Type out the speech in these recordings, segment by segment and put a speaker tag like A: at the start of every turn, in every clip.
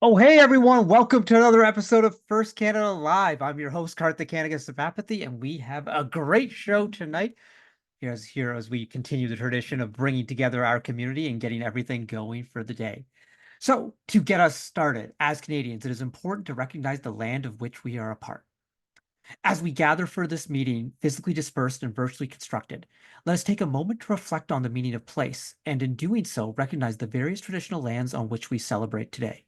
A: Oh, hey everyone, welcome to another episode of First Canada Live. I'm your host, Karthik Kanagas of Apathy, and we have a great show tonight here as we continue the tradition of bringing together our community and getting everything going for the day. So, to get us started, as Canadians, it is important to recognize the land of which we are a part. As we gather for this meeting, physically dispersed and virtually constructed, let us take a moment to reflect on the meaning of place, and in doing so, recognize the various traditional lands on which we celebrate today.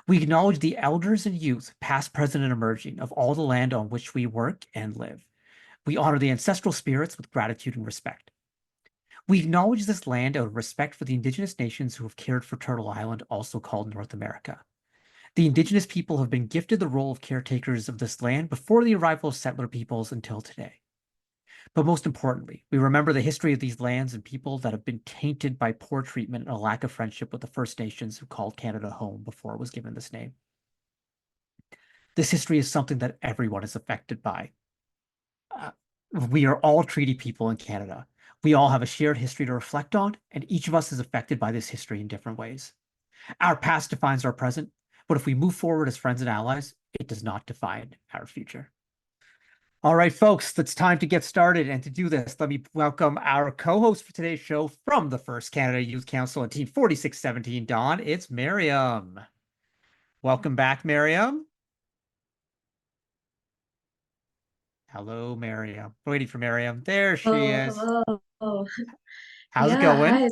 A: We acknowledge the elders and youth, past, present, and emerging, of all the land on which we work and live. We honor the ancestral spirits with gratitude and respect. We acknowledge this land out of respect for the indigenous nations who have cared for Turtle Island, also called North America. The indigenous people have been gifted the role of caretakers of this land before the arrival of settler peoples until today. But most importantly, we remember the history of these lands and people that have been tainted by poor treatment and a lack of friendship with the First Nations who called Canada home before it was given this name. This history is something that everyone is affected by. Uh, we are all treaty people in Canada. We all have a shared history to reflect on, and each of us is affected by this history in different ways. Our past defines our present, but if we move forward as friends and allies, it does not define our future. All right, folks, it's time to get started. And to do this, let me welcome our co-host for today's show from the First Canada Youth Council in Team 4617, Dawn. It's Miriam. Welcome back, Miriam. Hello, Miriam. Waiting for Miriam. There she
B: Oh,
A: is.
B: hello.
A: How's it
B: Yeah,
A: going?
B: hi.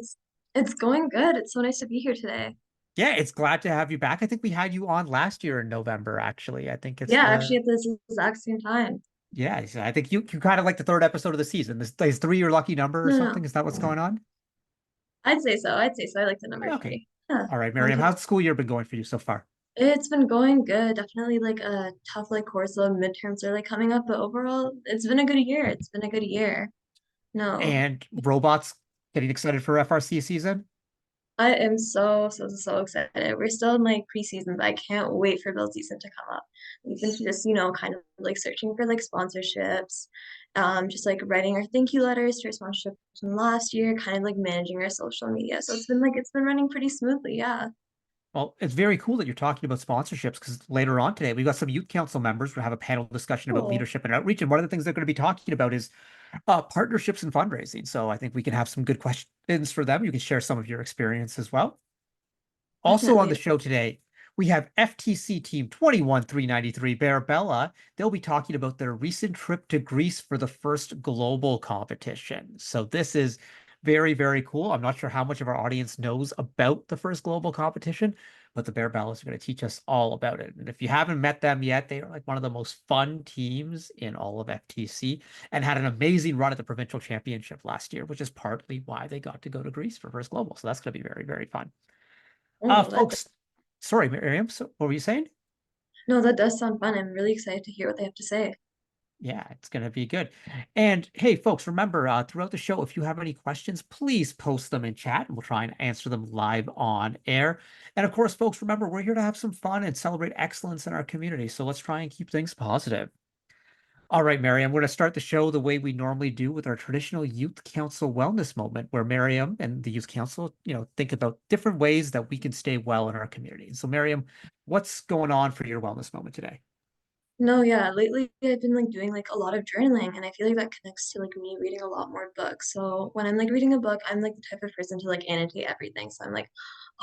B: It's going good. It's so nice to be here today.
A: Yeah, it's glad to have you back. I think we had you on last year in November, actually. I think it's
B: Yeah,
A: the
B: actually at this exact same time.
A: yeah, so I think you kind of like the third episode of the season. This is three your lucky number or
B: No,
A: something.
B: no.
A: Is that what's going on?
B: I'd say so. I'd say so. I like the number
A: Okay.
B: three. Yeah.
A: All right,
B: What
A: Miriam.
B: about
A: How's the school year been going for you so far?
B: It's been going good. Definitely like a tough like course though. Midterms are like coming up, but overall it's been a good year. It's been a good year. No.
A: And robots getting excited for FRC season?
B: I am so excited. We're still in like preseason, but I can't wait for build season to come up. We've been just, kind of like searching for like sponsorships, just like writing our thank you letters to our sponsorships from last year, kind of like managing our social media. So it's been running pretty smoothly, yeah.
A: Well, it's very cool that you're talking about sponsorships because later on today, we've got some youth council members. We'll have a panel discussion about
B: Cool.
A: leadership and outreach. And one of the things they're going to be talking about is partnerships and fundraising. So I think we can have some good questions for them. You can share some of your experience as well. Also on the
B: Definitely.
A: show today, we have FTC Team 21393, Bearbella. They'll be talking about their recent trip to Greece for the first global competition. So this is very, very cool. I'm not sure how much of our audience knows about the first global competition, but the Bearbellas are going to teach us all about it. And if you haven't met them yet, they are like one of the most fun teams in all of FTC and had an amazing run at the provincial championship last year, which is partly why they got to go to Greece for first global. So that's going to be very, very fun.
B: Oh,
A: Folks, sorry, Miriam, so what were you saying?
B: no, that does sound fun. I'm really excited to hear what they have to say.
A: Yeah, it's going to be good. And hey, folks, remember throughout the show, if you have any questions, please post them in chat and we'll try and answer them live on air. And of course, folks, remember, we're here to have some fun and celebrate excellence in our community. So let's try and keep things positive. All right, Miriam, we're going to start the show the way we normally do with our traditional Youth Council Wellness Moment, where Miriam and the Youth Council, think about different ways that we can stay well in our community. So, Miriam, what's going on for your wellness moment today?
B: No, yeah, lately I've been like doing like a lot of journaling and I feel like that connects to like me reading a lot more books. So when I'm like reading a book, I'm like the type of person to like annotate everything. So I'm like,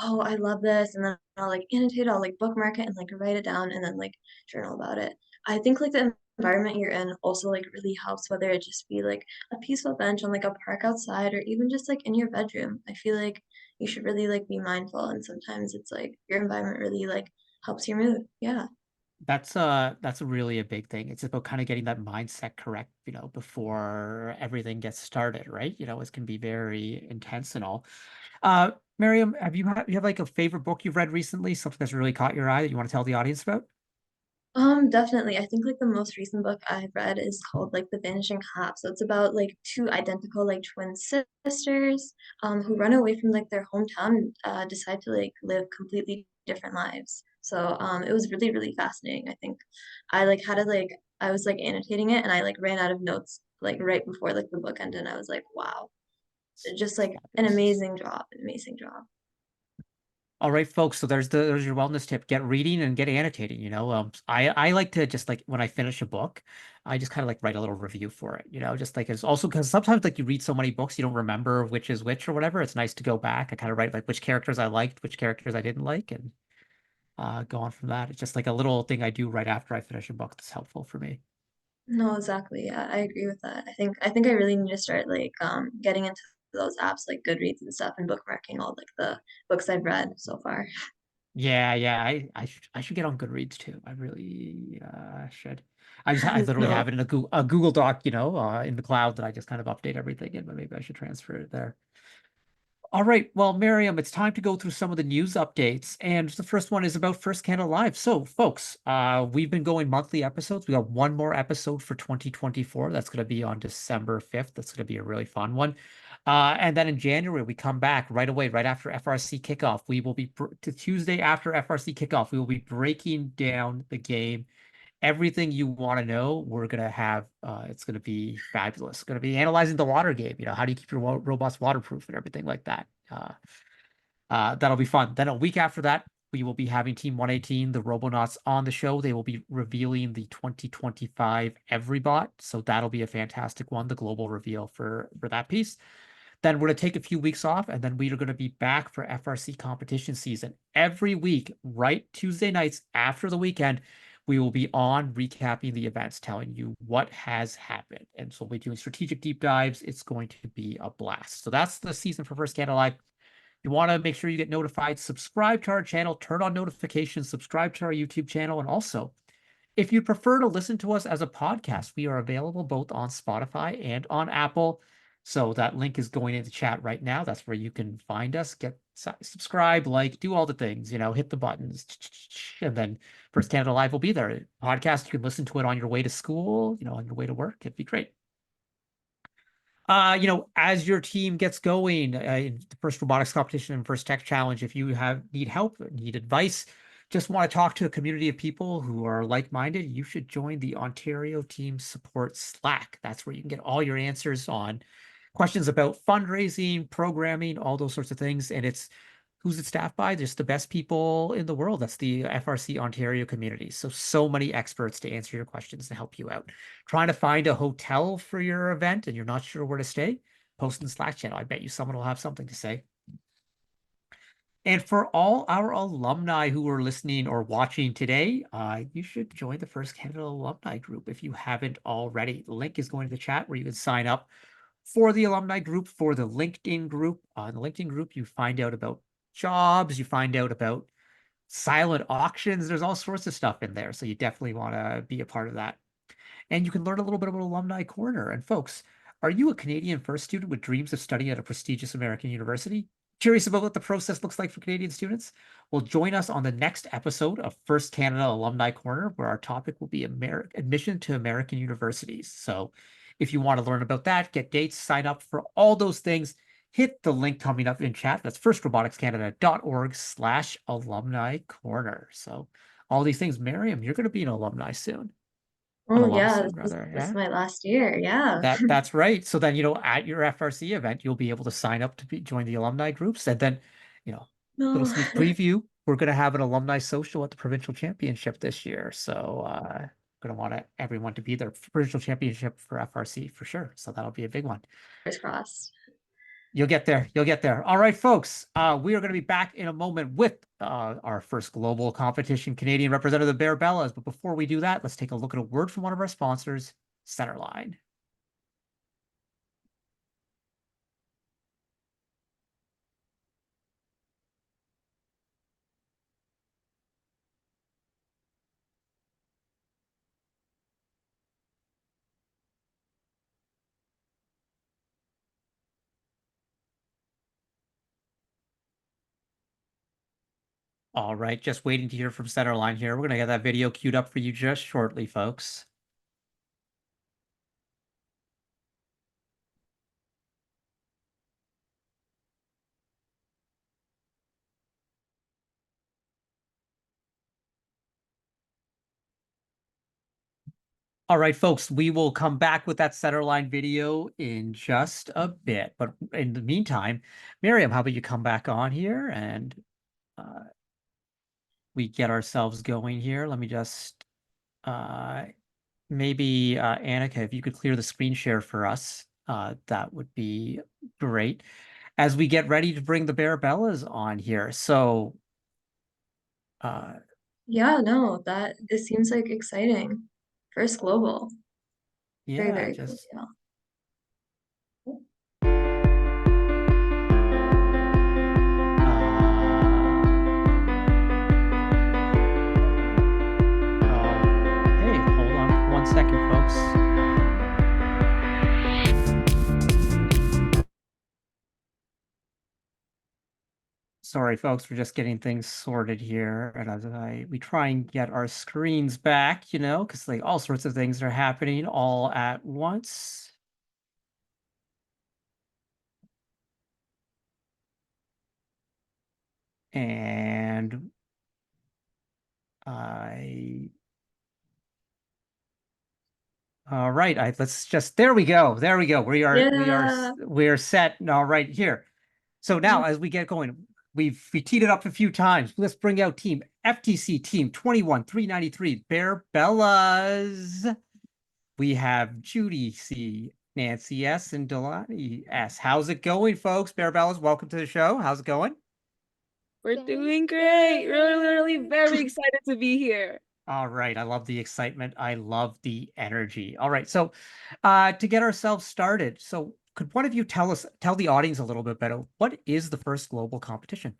B: oh, I love this. And then I'll like annotate, I'll like bookmark it and like write it down and then like journal about it. I think like the environment you're in also like really helps, whether it just be like a peaceful bench on like a park outside or even just like in your bedroom. I feel like you should really like be mindful and sometimes it's like your environment really like helps your mood. Yeah.
A: That's really a big thing. It's about kind of getting that mindset correct, before everything gets started, right? It can be very intense and all. Miriam, you have like a favorite book you've read recently, something that's really caught your eye that you want to tell the audience about?
B: Definitely. I think like the most recent book I've read is called like The Vanishing Half. So it's about like two identical like twin sisters who run away from like their hometown and decide to like live completely different lives. So it was really, really fascinating. I think I like had to like I was like annotating it and I like ran out of notes like right before like the book ended and I was like, wow. So just like an amazing job, an amazing job.
A: All right, folks. So there's your wellness tip. Get reading and get annotating. I like to just like when I finish a book, I just kind of like write a little review for it. Just like it's also because sometimes like you read so many books, you don't remember which is which or whatever. It's nice to go back. I kind of write like which characters I liked, which characters I didn't like, and go on from that. It's just like a little thing I do right after I finish a book that's helpful for me.
B: No, exactly. Yeah, I agree with that. I think I really need to start like getting into those apps like Goodreads and stuff and bookmarking all like the books I've read so far.
A: Yeah, yeah. I should get on Goodreads too. I really should. I literally
B: No,
A: have it in a Google Doc, in the cloud that I just kind of update everything in, but maybe I should transfer it there. All right, well, Miriam, it's time to go through some of the news updates, and the first one is about First Canada Live. So, folks, we've been going monthly episodes. We got one more episode for 2024. That's going to be on December 5th. That's going to be a really fun one. And then in January, we come back right away, right after FRC kickoff. We will be to Tuesday after FRC kickoff. We will be breaking down the game, everything you want to know. We're gonna have it's gonna be fabulous. Gonna be analyzing the water game. How do you keep your robots waterproof and everything like that. That'll be fun. Then a week after that, we will be having Team 118, the Robonauts, on the show. They will be revealing the 2025 Everybot, so that'll be a fantastic one. The global reveal for that piece. Then we're going to take a few weeks off, and then we are going to be back for FRC competition season every week, right? Tuesday nights after the weekend, we will be on recapping the events, telling you what has happened. And so we'll be doing strategic deep dives. It's going to be a blast. So that's the season for First Canada Live. You want to make sure you get notified, subscribe to our channel, turn on notifications, subscribe to our YouTube channel, and also if you prefer to listen to us as a podcast, we are available both on Spotify and on Apple. So that link is going into chat right now. That's where you can find us, get subscribe, like, do all the things, hit the buttons. And then First Canada Live will be there. Podcast, you can listen to it on your way to school, on your way to work. It'd be great. As your team gets going in the first robotics competition and first tech challenge, if you need help, need advice, just want to talk to a community of people who are like-minded, you should join the Ontario Team Support Slack. That's where you can get all your answers on questions about fundraising, programming, all those sorts of things. And it's who's it staffed by? Just the best people in the world. That's the FRC Ontario community. So many experts to answer your questions and help you out. Trying to find a hotel for your event and you're not sure where to stay? Post in the Slack channel. I bet you someone will have something to say. And for all our alumni who are listening or watching today, you should join the First Canada Alumni Group if you haven't already. The link is going to the chat where you can sign up for the alumni group, for the LinkedIn group. In the LinkedIn group, you find out about jobs, you find out about silent auctions. There's all sorts of stuff in there. So you definitely want to be a part of that. And you can learn a little bit about Alumni Corner. And folks, are you a Canadian first student with dreams of studying at a prestigious American university? Curious about what the process looks like for Canadian students? Well, join us on the next episode of First Canada Alumni Corner, where our topic will be admission to American universities. So if you want to learn about that, get dates, sign up for all those things, hit the link coming up in chat. That's firstroboticscanada.org/alumni corner. So all these things, Miriam, you're going to be an alumni soon. An
B: Oh
A: alum
B: yeah,
A: soon, rather.
B: this is
A: Yeah.
B: my last year. Yeah.
A: That's right. So then, at your FRC event, you'll be able to sign up to join the alumni groups. And then, you know, little
B: No.
A: sneak preview. We're going to have an alumni social at the provincial championship this year. So going to want everyone to be there. Provincial championship for FRC for sure. So that'll be a big one.
B: Fingers crossed.
A: You'll get there. You'll get there. All right, folks. We are going to be back in a moment with our first global competition, Canadian representative Bear Bellas. But before we do that, let's take a look at a word from one of our sponsors, Centerline. All right, just waiting to hear from Centerline here. We're going to get that video queued up for you just shortly, folks. All right, folks, we will come back with that Centerline video in just a bit. But in the meantime, Miriam, how about you come back on here and we get ourselves going here. Let me just maybe Annika, if you could clear the screen share for us, that would be great. As we get ready to bring the Barabellas on here. So
B: Yeah, no, that it seems like exciting. First global. Very,
A: yeah,
B: very cool.
A: just
B: Yeah.
A: hey, hold on 1 second, folks. Sorry, folks, we're just getting things sorted here, and as we try and get our screens back, because like all sorts of things are happening all at once. And I all right, let's just there we go. There we go.
B: Yeah.
A: We are set. All right, here. So now as we get going, we teed it up a few times. Let's bring out team FTC team 21393 Bear Bellas. We have Judy C, Nancy S, and Delani S. How's it going, folks? Bear Bellas, welcome to the show. How's it going?
C: We're doing great. Really, really very excited to be here.
A: All right. I love the excitement. I love the energy. All right. So, to get ourselves started, so could one of you tell the audience a little bit better, what is the first global competition?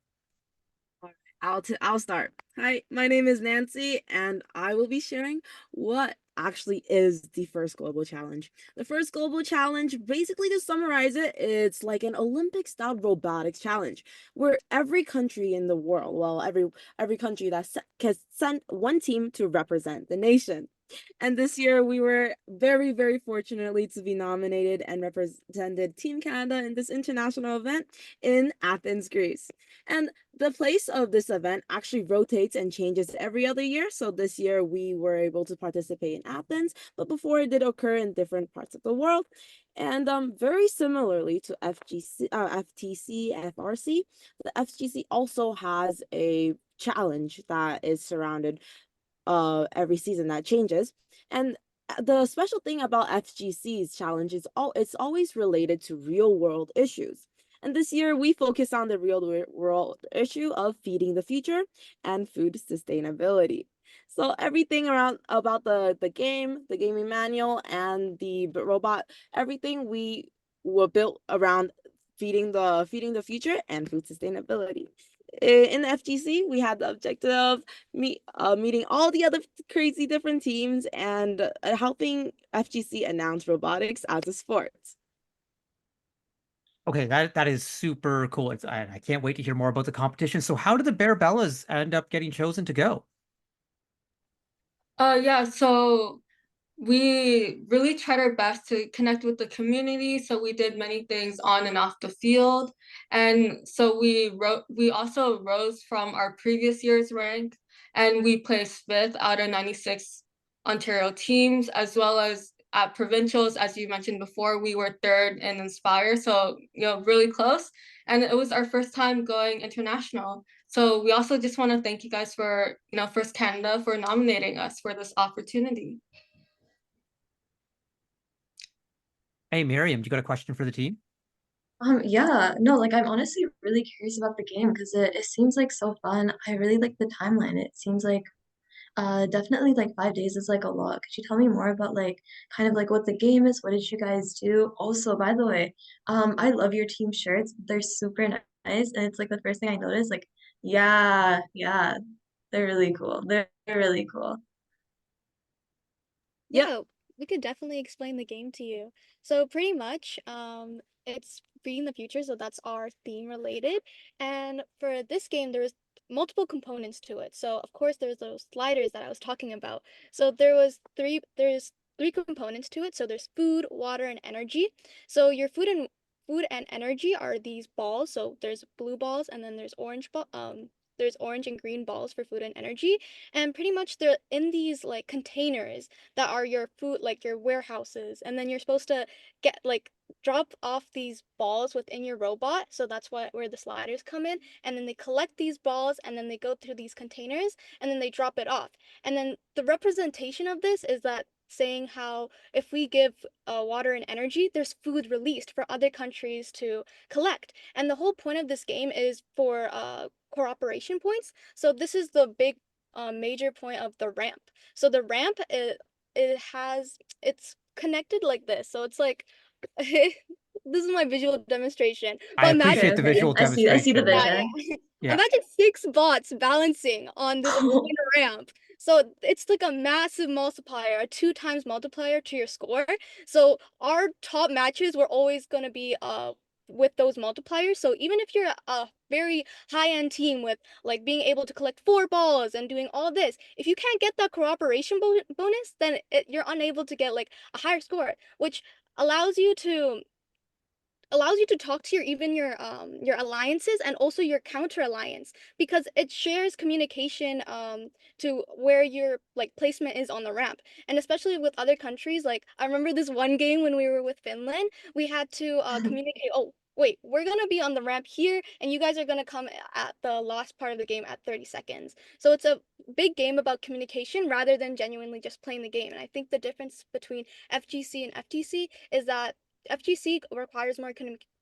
C: I'll start. Hi, my name is Nancy, and I will be sharing what actually is the first global challenge. The first global challenge, basically to summarize it, it's like an Olympic-style robotics challenge where every country in the world, well, every country can send one team to represent the nation. And this year we were very, very fortunately to be nominated and represented Team Canada in this international event in Athens, Greece. And the place of this event actually rotates and changes every other year. So this year we were able to participate in Athens, but before it did occur in different parts of the world. And very similarly to FTC, FRC, the FGC also has a challenge that is surrounded every season that changes. And the special thing about FGC's challenge is it's always related to real world issues. And this year we focus on the real world issue of feeding the future and food sustainability. So everything around about the game, the gaming manual, and the robot, everything we were built around feeding the future and food sustainability. In the FGC, we had the objective of meeting all the other crazy different teams and helping FGC announce robotics as a sport.
A: Okay, that is super cool. I can't wait to hear more about the competition. So how did the Bear Bellas end up getting chosen to go?
D: Yeah, so we really tried our best to connect with the community, so we did many things on and off the field. And so we also rose from our previous year's rank, and we placed fifth out of 96 Ontario teams, as well as at provincials, as you mentioned before, we were third in Inspire, so really close. And it was our first time going international. So we also just want to thank you guys for, First Canada for nominating us for this opportunity.
A: Hey, Miriam, do you got a question for the team?
B: Yeah, no, like I'm honestly really curious about the game because it seems like so fun. I really like the timeline. It seems like definitely like 5 days is like a lot. Could you tell me more about like kind of like what the game is? What did you guys do? Also, by the way, I love your team shirts. They're super nice, and it's like the first thing I noticed. Like, yeah, yeah, they're really cool. They're really cool.
C: Yep.
E: Yeah, we could definitely explain the game to you. So pretty much, it's Feeding the Future, so that's our theme related. And for this game, there was multiple components to it. So of course there's those sliders that I was talking about. So there's three components to it. So there's food, water, and energy. So your food and energy are these balls. So there's blue balls and then there's there's orange and green balls for food and energy, and pretty much they're in these like containers that are your food, like your warehouses, and then you're supposed to get like drop off these balls within your robot. So that's where the sliders come in, and then they collect these balls and then they go through these containers and then they drop it off. And then the representation of this is that saying how if we give water and energy, there's food released for other countries to collect. And the whole point of this game is for cooperation points. So this is the big major point of the ramp. So the ramp, it's connected like this. So it's like this is my visual demonstration.
A: I
E: But imagine,
A: appreciate the visual
B: I see the
A: demonstration.
E: yeah,
B: vision.
E: yeah.
A: Yeah.
E: Imagine 6 bots balancing on this one ramp. So it's like a massive multiplier, a 2 times multiplier to your score. So our top matches were always gonna be with those multipliers. So even if you're a very high-end team with like being able to collect 4 balls and doing all this, if you can't get that cooperation bonus, then you're unable to get like a higher score, which allows you to talk to your alliances and also your counter alliance, because it shares communication to where your like placement is on the ramp. And especially with other countries, like I remember this one game when we were with Finland, we had to communicate, oh wait, we're gonna be on the ramp here and you guys are gonna come at the last part of the game at 30 seconds. So it's a big game about communication rather than genuinely just playing the game. And I think the difference between FGC and FTC is that FGC requires more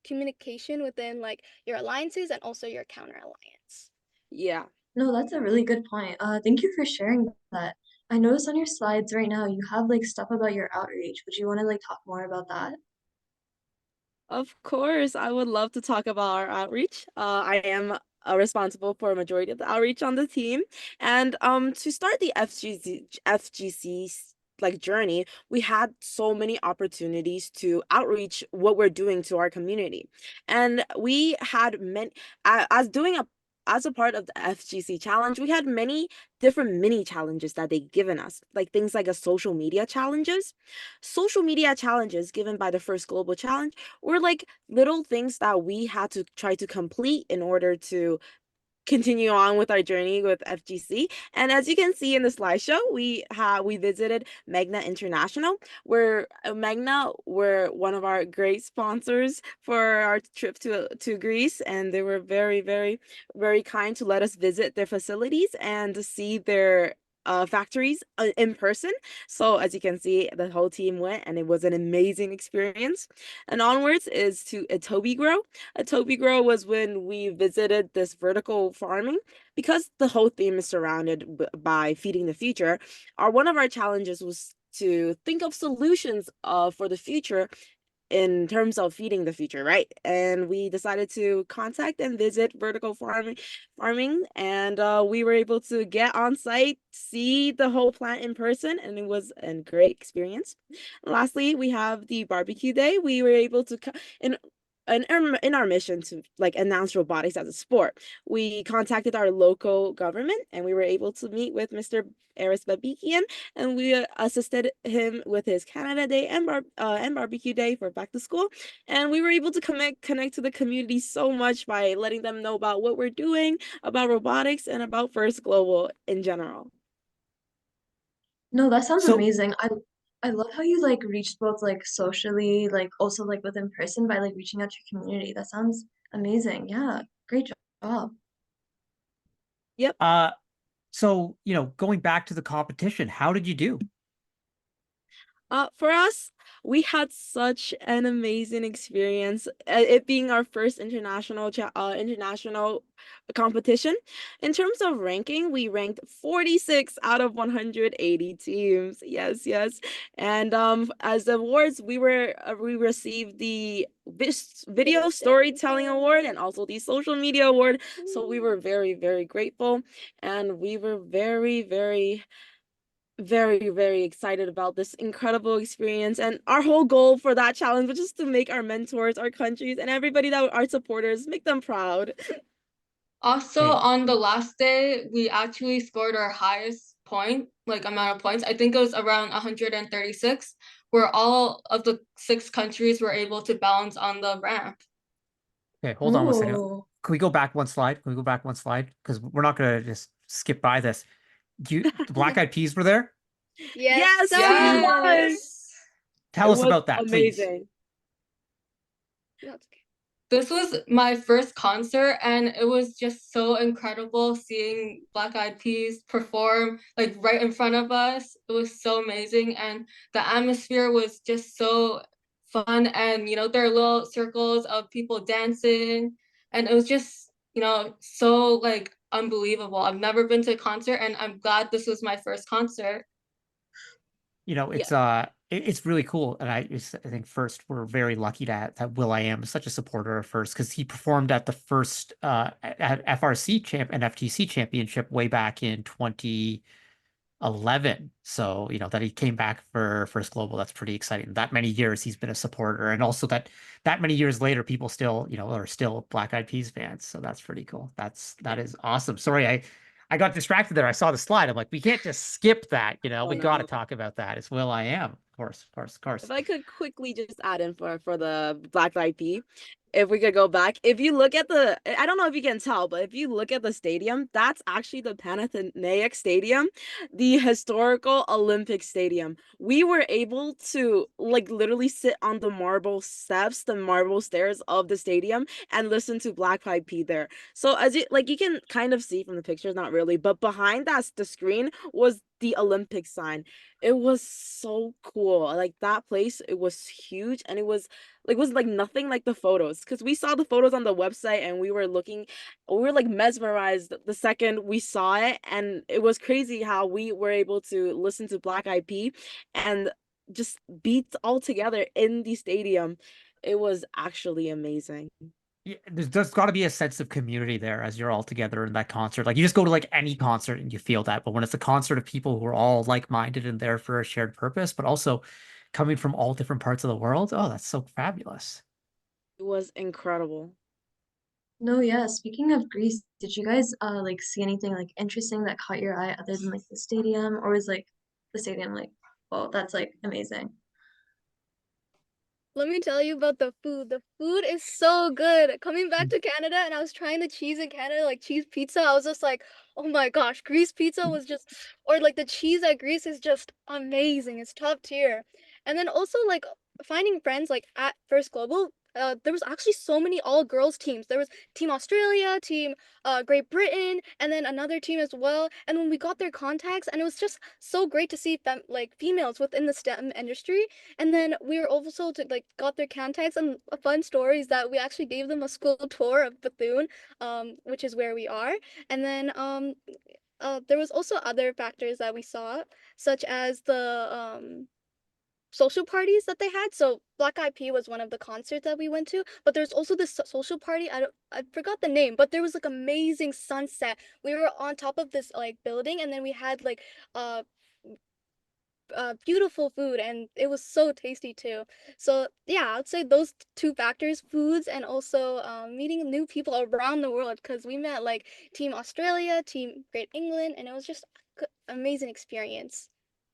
E: communication within like your alliances and also your counter alliance.
C: Yeah.
B: No, that's a really good point. Thank you for sharing that. I noticed on your slides right now you have like stuff about your outreach. Would you want to like talk more about that?
C: Of course, I would love to talk about our outreach. I am responsible for a majority of the outreach on the team. And to start the FGC's like journey, we had so many opportunities to outreach what we're doing to our community. And we had many as a part of the FGC challenge, we had many different mini challenges that they've given us, like things like a social media challenges. Social media challenges given by the First Global Challenge were like little things that we had to try to complete in order to continue on with our journey with FGC. And as you can see in the slideshow, we visited Magna International, where Magna were one of our great sponsors for our trip to Greece, and they were very, very, very kind to let us visit their facilities and to see their factories in person. So as you can see, the whole team went and it was an amazing experience. And onwards is to Atobi Grow. Atobi Grow was when we visited this vertical farming. Because the whole theme is surrounded by feeding the future, one of our challenges was to think of solutions for the future in terms of feeding the future, right? And we decided to contact and visit vertical farming, and we were able to get on site, see the whole plant in person, and it was a great experience. Lastly, we have the barbecue day. We were able to in our mission to like announce robotics as a sport, we contacted our local government and we were able to meet with Mr. Aris Babikian, and we assisted him with his Canada Day and barbecue day for back to school. And we were able to connect to the community so much by letting them know about what we're doing, about robotics, and about First Global in general.
B: No, that sounds
A: So-
B: amazing. I love how you like reached both like socially, like also like within person by like reaching out to your community. That sounds amazing. Yeah, great job.
C: Yep.
A: So, going back to the competition, how did you do?
C: For us, we had such an amazing experience. It being our first international competition. In terms of ranking, we ranked 46 out of 180 teams. Yes, yes. And as awards, we received the video storytelling award and also the social media award. So we were very, very grateful, and we were very, very, very, very excited about this incredible experience. And our whole goal for that challenge was just to make our mentors, our countries, and everybody that our supporters, make them proud.
D: Also,
A: Hey.
D: on the last day, we actually scored our highest point, like amount of points. I think it was around 136, where all of the 6 countries were able to balance on the ramp.
A: Okay, hold on one second.
B: Oh,
A: Can we go back one slide? Can we go back one slide? Because we're not gonna just skip by this. The Black Eyed Peas were there?
E: Yes,
C: Yes,
E: that
C: it
E: was
C: was.
D: Yes.
A: Tell
C: It
A: us
C: was
A: about that, please.
C: amazing.
E: no, it's okay.
D: This was my first concert, and it was just so incredible seeing Black Eyed Peas perform like right in front of us. It was so amazing, and the atmosphere was just so fun. And there are little circles of people dancing, and it was just so like unbelievable. I've never been to a concert, and I'm glad this was my first concert.
A: It's
C: Yeah.
A: it's really cool, and I think first we're very lucky that Will.i.am is such a supporter of first because he performed at the first at FRC champ and FTC championship way back in 2011. So that he came back for First Global, that's pretty exciting. That many years he's been a supporter, and also that many years later people still are still Black Eyed Peas fans. So that's pretty cool. That is awesome. Sorry, I got distracted there. I saw the slide. I'm like, we can't just skip that.
C: Oh
A: We got to
C: no.
A: talk about that. It's Will.i.am, of course, of course, of course.
C: If I could quickly just add in for the Black Eyed Pea, if we could go back, if you look at I don't know if you can tell, but if you look at the stadium, that's actually the Panathinaik Stadium, the historical Olympic Stadium. We were able to like literally sit on the marble steps, the marble stairs of the stadium, and listen to Black Eyed Pea there. So as you can kind of see from the pictures, not really, but behind the screen was the Olympic sign. It was so cool. Like that place, it was huge, and it was like nothing like the photos, because we saw the photos on the website and we were like mesmerized the second we saw it, and it was crazy how we were able to listen to Black Eyed Pea and just beat all together in the stadium. It was actually amazing.
A: Yeah, there's got to be a sense of community there as you're all together in that concert. Like you just go to like any concert and you feel that, but when it's a concert of people who are all like-minded and there for a shared purpose, but also coming from all different parts of the world, oh, that's so fabulous.
C: It was incredible.
B: no, yeah. Speaking of Greece, did you guys like see anything like interesting that caught your eye other than like the stadium, or was like the stadium like, well, that's like amazing.
E: Let me tell you about the food. The food is so good. Coming back to Canada and I was trying the cheese in Canada, like cheese pizza, I was just like, oh my gosh, Greece pizza was just, or like the cheese at Greece is just amazing. It's top tier. And then also like finding friends like at First Global, there was actually so many all girls teams. There was Team Australia, Team Great Britain, and then another team as well. And when we got their contacts, and it was just so great to see like females within the STEM industry. And then we were also to like got their contacts, and a fun story is that we actually gave them a school tour of Bethune, which is where we are. And then there was also other factors that we saw, such as the social parties that they had. So Black Eyed Pea was one of the concerts that we went to, but there's also this social party. I forgot the name, but there was like amazing sunset. We were on top of this like building, and then we had like uh beautiful food, and it was so tasty too. So yeah, I'd say those two factors, foods and also meeting new people around the world, because we met like Team Australia, Team Great England, and it was just amazing experience.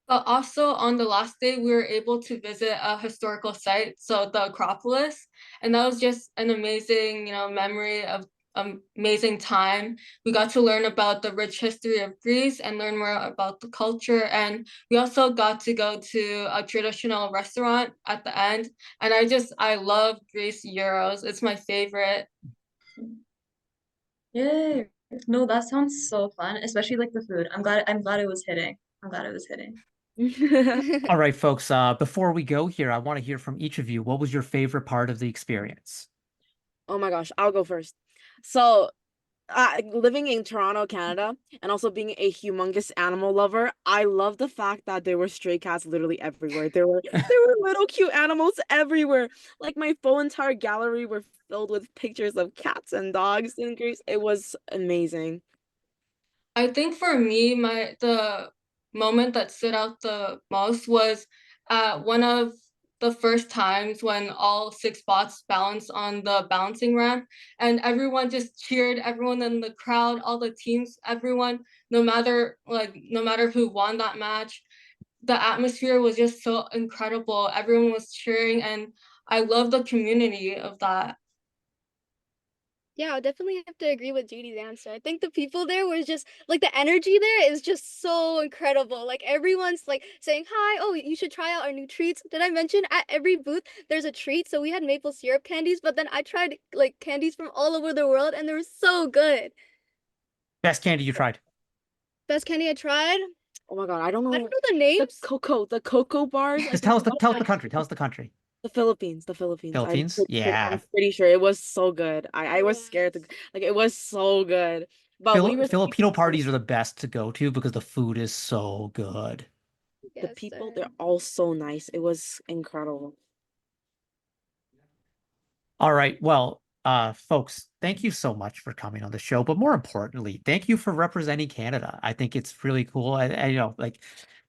D: But also on the last day, we were able to visit a historical site, so the Acropolis, and that was just an amazing, memory of amazing time. We got to learn about the rich history of Greece and learn more about the culture, and we also got to go to a traditional restaurant at the end. And I love Greece gyros. It's my favorite.
B: Yay. No, that sounds so fun, especially like the food. I'm glad it was hitting. I'm glad it was hitting.
A: All right, folks, before we go here, I want to hear from each of you. What was your favorite part of the experience?
C: Oh my gosh, I'll go first. So living in Toronto, Canada, and also being a humongous animal lover, I love the fact that there were stray cats literally everywhere. There were little cute animals everywhere. Like my full entire gallery were filled with pictures of cats and dogs in Greece. It was amazing.
D: I think for me, the moment that stood out the most was one of the first times when all six bots balanced on the balancing ramp, and everyone just cheered, everyone in the crowd, all the teams, everyone, no matter who won that match, the atmosphere was just so incredible. Everyone was cheering, and I love the community of that.
E: Yeah, I definitely have to agree with Judy's answer. I think the people there was just like the energy there is just so incredible. Like everyone's like saying, "Hi, oh, you should try out our new treats." Did I mention at every booth there's a treat? So we had maple syrup candies, but then I tried like candies from all over the world and they were so good.
A: Best candy you tried.
E: Best candy I tried?
C: Oh my God, I don't
E: I
C: know.
E: don't know the names.
C: The cocoa bars. I
A: Just
C: think
A: tell us the country. Tell us the country.
C: the Philippines, the Philippines.
A: Philippines? Yeah.
C: I'm pretty sure it was so good. I was scared to,
E: Yes.
C: like, it was so good. But we received
A: Filipino parties are the best to go to because the food is so good.
C: the
E: Yes,
C: people,
E: sir.
C: they're all so nice. It was incredible.
A: All right. Well, folks, thank you so much for coming on the show. But more importantly, thank you for representing Canada. I think it's really cool. And you know, like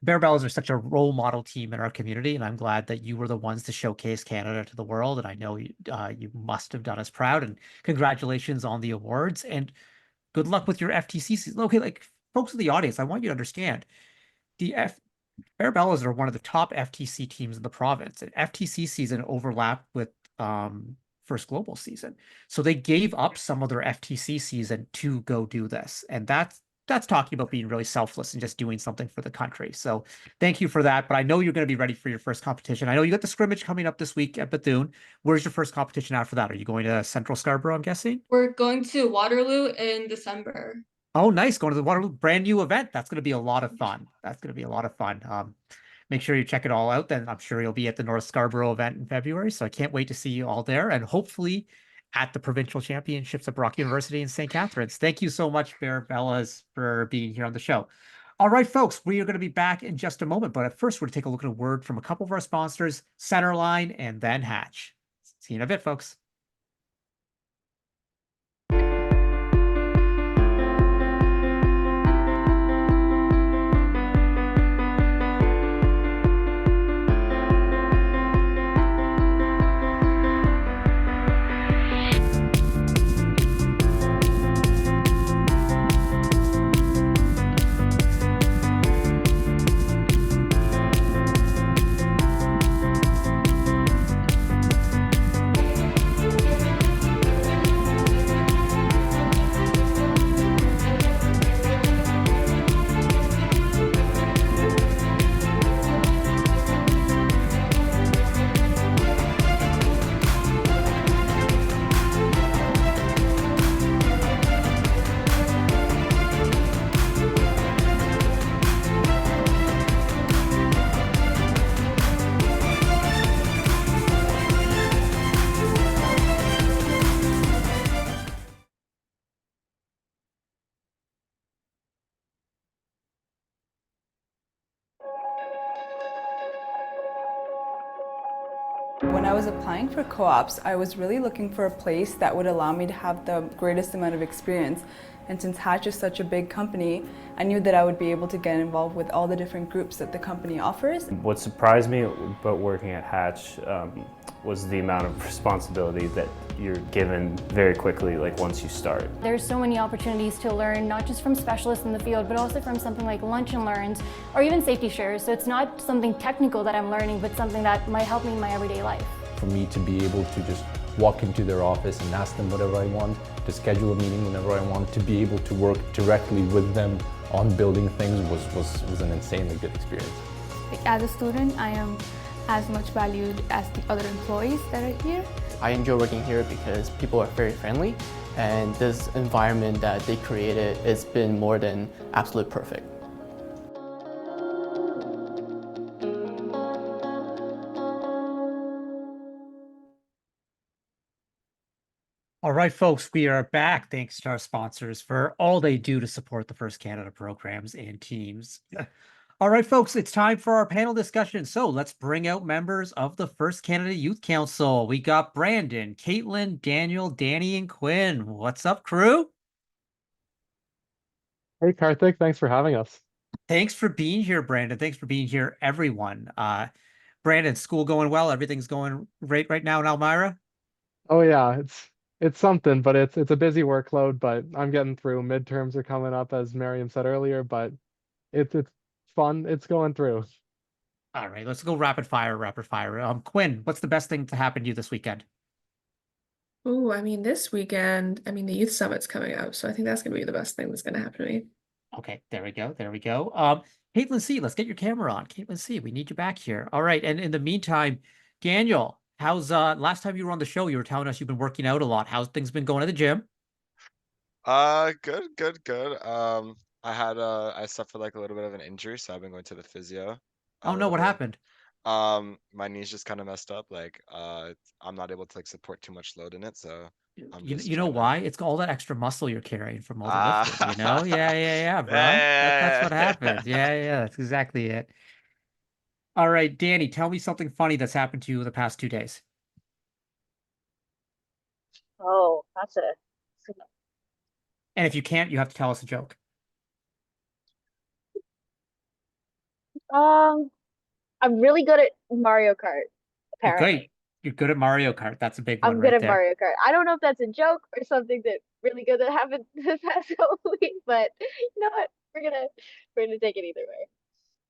A: Bear Bells are such a role model team in our community, and I'm glad that you were the ones to showcase Canada to the world. And I know you must have done us proud. And congratulations on the awards. And good luck with your FTC season. Okay, like folks in the audience, I want you to understand the Bearbellas are one of the top FTC teams in the province. And FTC season overlapped with First Global season. So they gave up some of their FTC season to go do this. And that's talking about being really selfless and just doing something for the country. So thank you for that. But I know you're going to be ready for your first competition. I know you got the scrimmage coming up this week at Bethune. Where's your first competition after that? Are you going to Central Scarborough, I'm guessing?
D: We're going to Waterloo in December.
A: Oh, nice. Going to the Waterloo brand new event. That's going to be a lot of fun. That's going to be a lot of fun. Make sure you check it all out. Then I'm sure you'll be at the North Scarborough event in February. So I can't wait to see you all there and hopefully at the provincial championships at Brock University in St. Catharines. Thank you so much, Bear Bellas, for being here on the show. All right, folks, we are going to be back in just a moment. But at first, we're going to take a look at a word from a couple of our sponsors, Centerline and then Hatch. See you in a bit, folks.
F: When I was applying for co-ops, I was really looking for a place that would allow me to have the greatest amount of experience. And since Hatch is such a big company, I knew that I would be able to get involved with all the different groups that the company offers.
G: What surprised me about working at Hatch was the amount of responsibility that you're given very quickly, like once you start.
H: There's so many opportunities to learn, not just from specialists in the field, but also from something like Lunch and Learns, or even Safety Shares. So it's not something technical that I'm learning, but something that might help me in my everyday life.
I: For me to be able to just walk into their office and ask them whatever I want, to schedule a meeting whenever I want, to be able to work directly with them on building things was an insanely good experience.
J: As a student, I am as much valued as the other employees that are here.
K: I enjoy working here because people are very friendly, and this environment that they created has been more than absolute perfect.
A: All right, folks, we are back. Thanks to our sponsors for all they do to support the First Canada programs and teams. All right, folks, it's time for our panel discussion. So let's bring out members of the First Canada Youth Council. We got Brandon, Caitlin, Daniel, Danny, and Quinn. What's up, crew?
L: Hey, Karthik, thanks for having us.
A: Thanks for being here, Brandon. Thanks for being here, everyone. Brandon, school going well? Everything's going great right now in Elmira?
L: Oh yeah, it's something, but it's a busy workload, but I'm getting through. Midterms are coming up, as Miriam said earlier, but it's fun. It's going through.
A: All right, let's go rapid fire. Quinn, what's the best thing to happen to you this weekend?
M: Oh, I mean, this weekend, I mean, the youth summit's coming up, so I think that's gonna be the best thing that's gonna happen to me.
A: Okay, there we go. There we go. Caitlin C, let's get your camera on. Caitlin C, we need you back here. All right, and in the meantime, Daniel, how's last time you were on the show, you were telling us you've been working out a lot. How's things been going at the gym?
N: Good. I suffered like a little bit of an injury, so I've been going to the physio a
A: Oh no,
N: little
A: what
N: bit.
A: happened?
N: My knee's just kind of messed up. Like, I'm not able to like support too much load in it, so I'm just
A: You know
N: trying to.
A: why? It's all that extra muscle you're carrying from all the lifting, you know? Yeah, bro. That's what
N: Yeah.
A: happens. Yeah, that's exactly it. All right, Danny, tell me something funny that's happened to you the past 2 days.
O: Oh, that's a
A: And if you can't, you have to tell us a joke.
O: I'm really good at Mario Kart,
A: You're
O: apparently.
A: great. You're good at Mario Kart. That's a big one
O: I'm good
A: right
O: at
A: there.
O: Mario Kart. I don't know if that's a joke or something that really good that happened this past week, but you know what? We're gonna take it either way.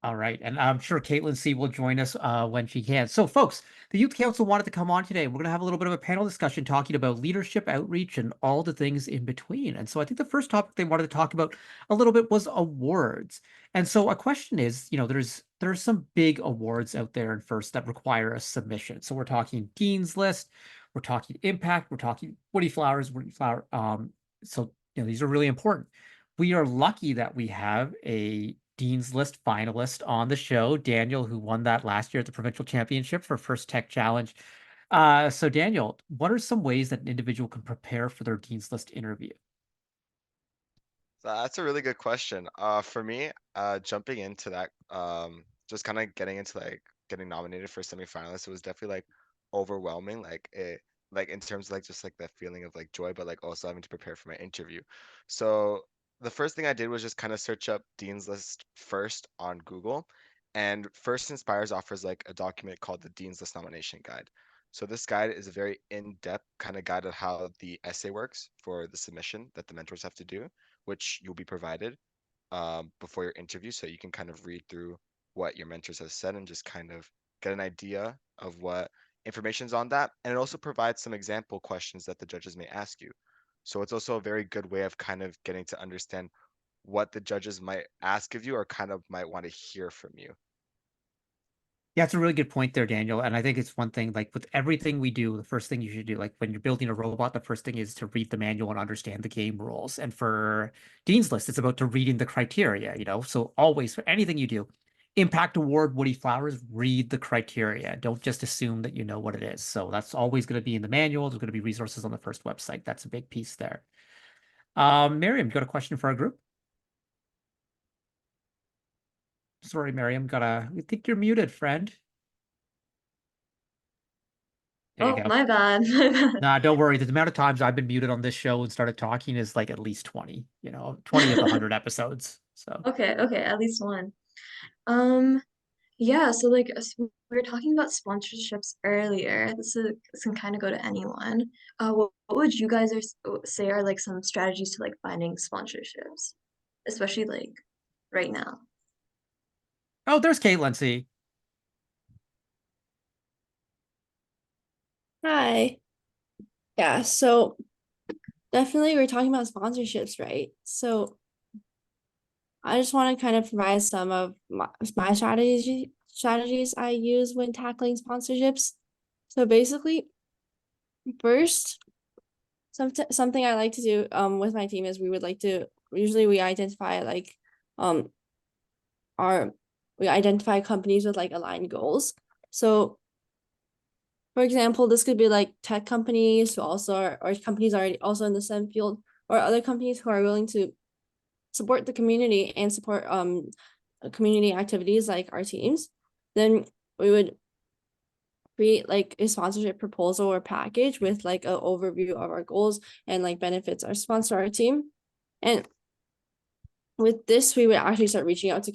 A: All right, and I'm sure Caitlin C will join us when she can. So, folks, the Youth Council wanted to come on today. We're going to have a little bit of a panel discussion talking about leadership, outreach, and all the things in between. And so, I think the first topic they wanted to talk about a little bit was awards. And so, a question is, there's some big awards out there in first that require a submission. So, we're talking Dean's List, we're talking Impact, we're talking Woody Flowers, So, these are really important. We are lucky that we have a Dean's List finalist on the show, Daniel, who won that last year at the provincial championship for First Tech Challenge. So Daniel, what are some ways that an individual can prepare for their Dean's List interview?
N: That's a really good question. For me, jumping into that, just kind of getting into like getting nominated for semifinalists, it was definitely like overwhelming. Like in terms of like just like that feeling of like joy, but like also having to prepare for my interview. So the first thing I did was just kind of search up Dean's List first on Google, and First Inspires offers like a document called the Dean's List Nomination Guide. So this guide is a very in-depth kind of guide of how the essay works for the submission that the mentors have to do, which you'll be provided before your interview, so you can kind of read through what your mentors have said and just kind of get an idea of what information's on that. And it also provides some example questions that the judges may ask you. So it's also a very good way of kind of getting to understand what the judges might ask of you or kind of might want to hear from you.
A: Yeah, it's a really good point there, Daniel. And I think it's one thing, like with everything we do, the first thing you should do, like when you're building a robot, the first thing is to read the manual and understand the game rules. And for Dean's List, it's about to reading the criteria, So always, for anything you do, Impact Award, Woody Flowers, read the criteria. Don't just assume that you know what it is. So that's always going to be in the manual. There's going to be resources on the first website. That's a big piece there. Miriam, you got a question for our group? Sorry, Miriam, I think you're muted, friend. There you
B: Oh,
A: go.
B: my bad. My bad.
A: Nah, don't worry. The amount of times I've been muted on this show and started talking is like at least 20, 20 of the 100 episodes. So,
B: Okay, at least one. Yeah, so like we were talking about sponsorships earlier. This can kind of go to anyone. What would you guys say are like some strategies to like finding sponsorships, especially like right now?
A: oh, there's Caitlin C.
C: Hi. Yeah, so definitely we're talking about sponsorships, right? So I just want to kind of provide some of my strategies I use when tackling sponsorships. So basically, first, something I like to do with my team is we identify like we identify companies with like aligned goals. So for example, this could be like tech companies who also are, or companies already also in the STEM field, or other companies who are willing to support the community and support community activities like our teams. Then we would create like a sponsorship proposal or package with like an overview of our goals and like benefits our sponsor our team. And with this, we would actually start reaching out to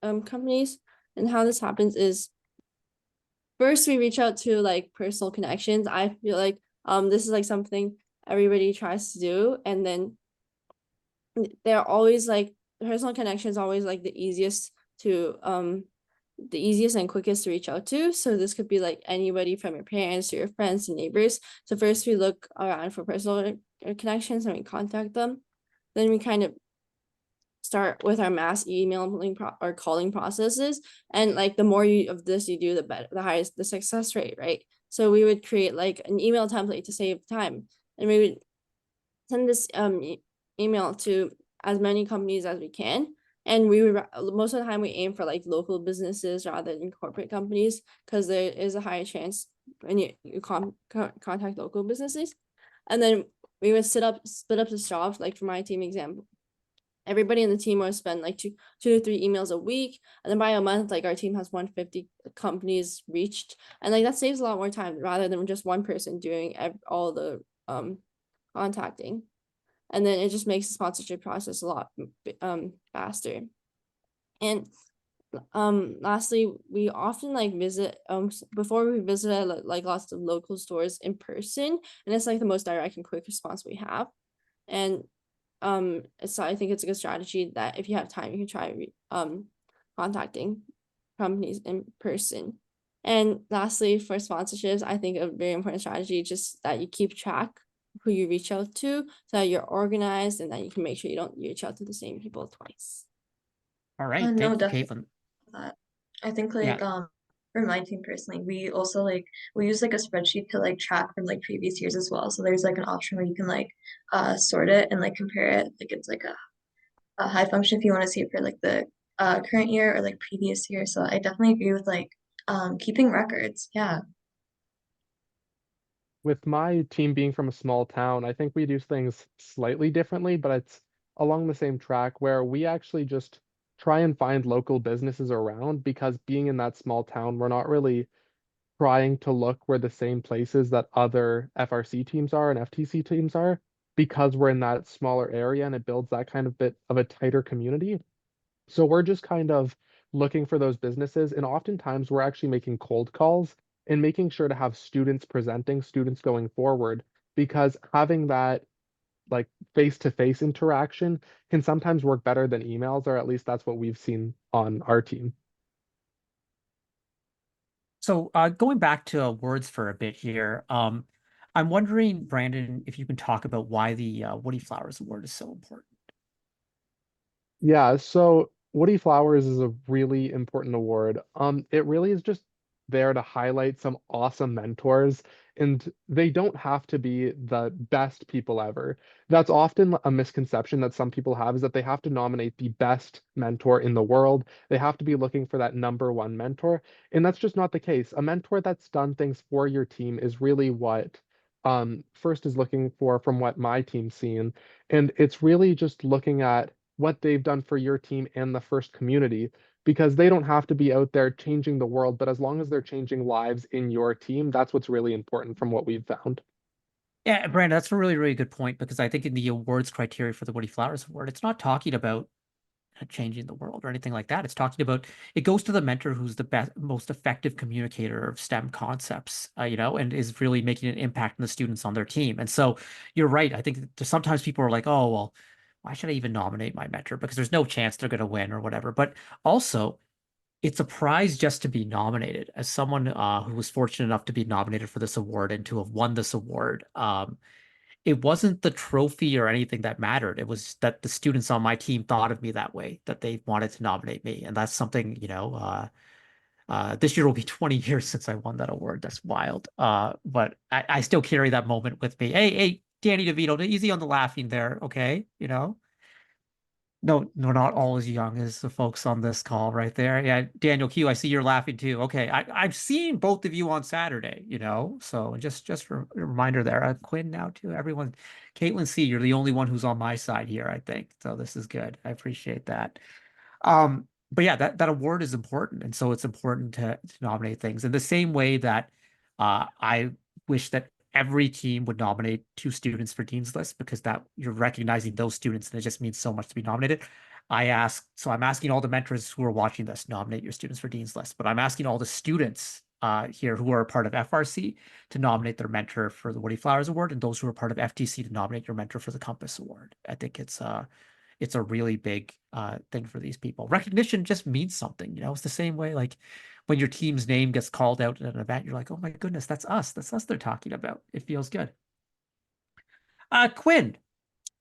C: companies. And how this happens is, first we reach out to like personal connections. I feel like this is like something everybody tries to do, and then they're always like personal connections always like the easiest to
P: the easiest and quickest to reach out to. So this could be like anybody from your parents to your friends and neighbors. So first we look around for personal connections and we contact them. Then we kind of start with our mass emailing or calling processes. And like the more of this you do, the better, the higher the success rate, right? So we would create like an email template to save time, and we would send this email to as many companies as we can. And we would most of the time we aim for like local businesses rather than corporate companies, because there is a higher chance when you contact local businesses. And then we would split up the jobs. Like for my team example, everybody in the team will spend like two to three emails a week, and then by a month, like our team has 150 companies reached, and like that saves a lot more time rather than just one person doing all the contacting. And then it just makes the sponsorship process a lot faster. And lastly, we often like visit before we visit like lots of local stores in person, and it's like the most direct and quick response we have. And so I think it's a good strategy that if you have time, you can try contacting companies in person. And lastly, for sponsorships, I think a very important strategy just that you keep track who you reach out to, so that you're organized and that you can make sure you don't reach out to the same people twice.
A: All right,
B: No,
A: thank you,
B: definitely.
A: Caitlin.
B: I think
A: Yeah.
B: like for my team personally, we also like we use like a spreadsheet to like track from like previous years as well. So there's like an option where you can like sort it and like compare it. Like it's like a high function if you want to see it for like the current year or like previous year. So I definitely agree with like keeping records. Yeah.
L: With my team being from a small town, I think we do things slightly differently, but it's along the same track where we actually just try and find local businesses around, because being in that small town, we're not really trying to look where the same places that other FRC teams are and FTC teams are, because we're in that smaller area and it builds that kind of bit of a tighter community. So we're just kind of looking for those businesses, and oftentimes we're actually making cold calls and making sure to have students presenting, students going forward, because having that like face-to-face interaction can sometimes work better than emails, or at least that's what we've seen on our team.
A: So going back to awards for a bit here, I'm wondering, Brandon, if you can talk about why the Woody Flowers Award is so important.
L: Yeah, so Woody Flowers is a really important award. It really is just there to highlight some awesome mentors, and they don't have to be the best people ever. That's often a misconception that some people have, is that they have to nominate the best mentor in the world. They have to be looking for that number one mentor, and that's just not the case. A mentor that's done things for your team is really what First is looking for from what my team's seen, and it's really just looking at what they've done for your team and the First community, because they don't have to be out there changing the world, but as long as they're changing lives in your team, that's what's really important from what we've found.
A: Yeah, Brandon, that's a really, really good point, because I think in the awards criteria for the Woody Flowers Award, it's not talking about changing the world or anything like that. It's talking about, it goes to the mentor who's the best, most effective communicator of STEM concepts, and is really making an impact on the students on their team. And so you're right. I think sometimes people are like, oh, well, why should I even nominate my mentor? Because there's no chance they're going to win or whatever. But also, it's a prize just to be nominated. As someone who was fortunate enough to be nominated for this award and to have won this award, it wasn't the trophy or anything that mattered. It was that the students on my team thought of me that way, that they wanted to nominate me. And that's something, this year will be 20 years since I won that award. That's wild. But I still carry that moment with me. Hey, Danny DeVito, easy on the laughing there, okay? No, we're not all as young as the folks on this call right there. Yeah, Daniel Q, I see you're laughing too. Okay, I've seen both of you on Saturday, so just a reminder there. Quinn now too, everyone. Caitlin C, you're the only one who's on my side here, I think. So this is good. I appreciate that. But yeah, that award is important, and so it's important to nominate things in the same way that I wish that every team would nominate 2 students for Dean's List, because that you're recognizing those students, and it just means so much to be nominated. So I'm asking all the mentors who are watching this, nominate your students for Dean's List, but I'm asking all the students here who are a part of FRC to nominate their mentor for the Woody Flowers Award, and those who are part of FTC to nominate your mentor for the Compass Award. I think it's it's a really big thing for these people. Recognition just means something, you know. It's the same way like when your team's name gets called out at an event, you're like, oh my goodness, that's us they're talking about. It feels good. Quinn,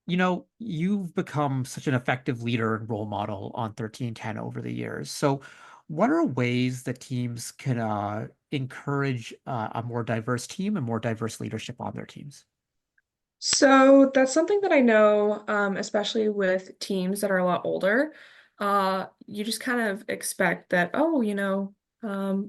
A: you know, you've become such an effective leader and role model on 1310 over the years. So what are ways that teams can encourage a more diverse team and more diverse leadership on their teams?
M: So that's something that I know, especially with teams that are a lot older. You just kind of expect that, oh,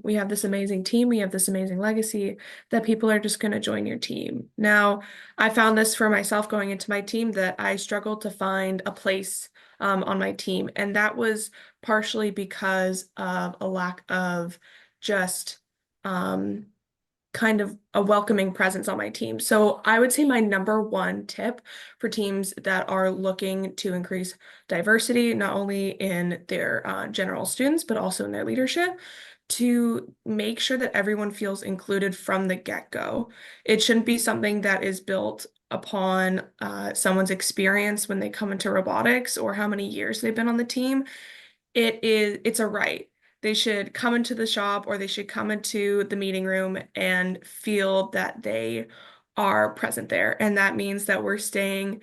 M: we have this amazing team, we have this amazing legacy, that people are just going to join your team. Now, I found this for myself going into my team that I struggled to find a place on my team, and that was partially because of a lack of just kind of a welcoming presence on my team. So I would say my number one tip for teams that are looking to increase diversity, not only in their general students, but also in their leadership, to make sure that everyone feels included from the get-go. It shouldn't be something that is built upon someone's experience when they come into robotics or how many years they've been on the team. It's a right. They should come into the shop or they should come into the meeting room and feel that they are present there. And that means that we're staying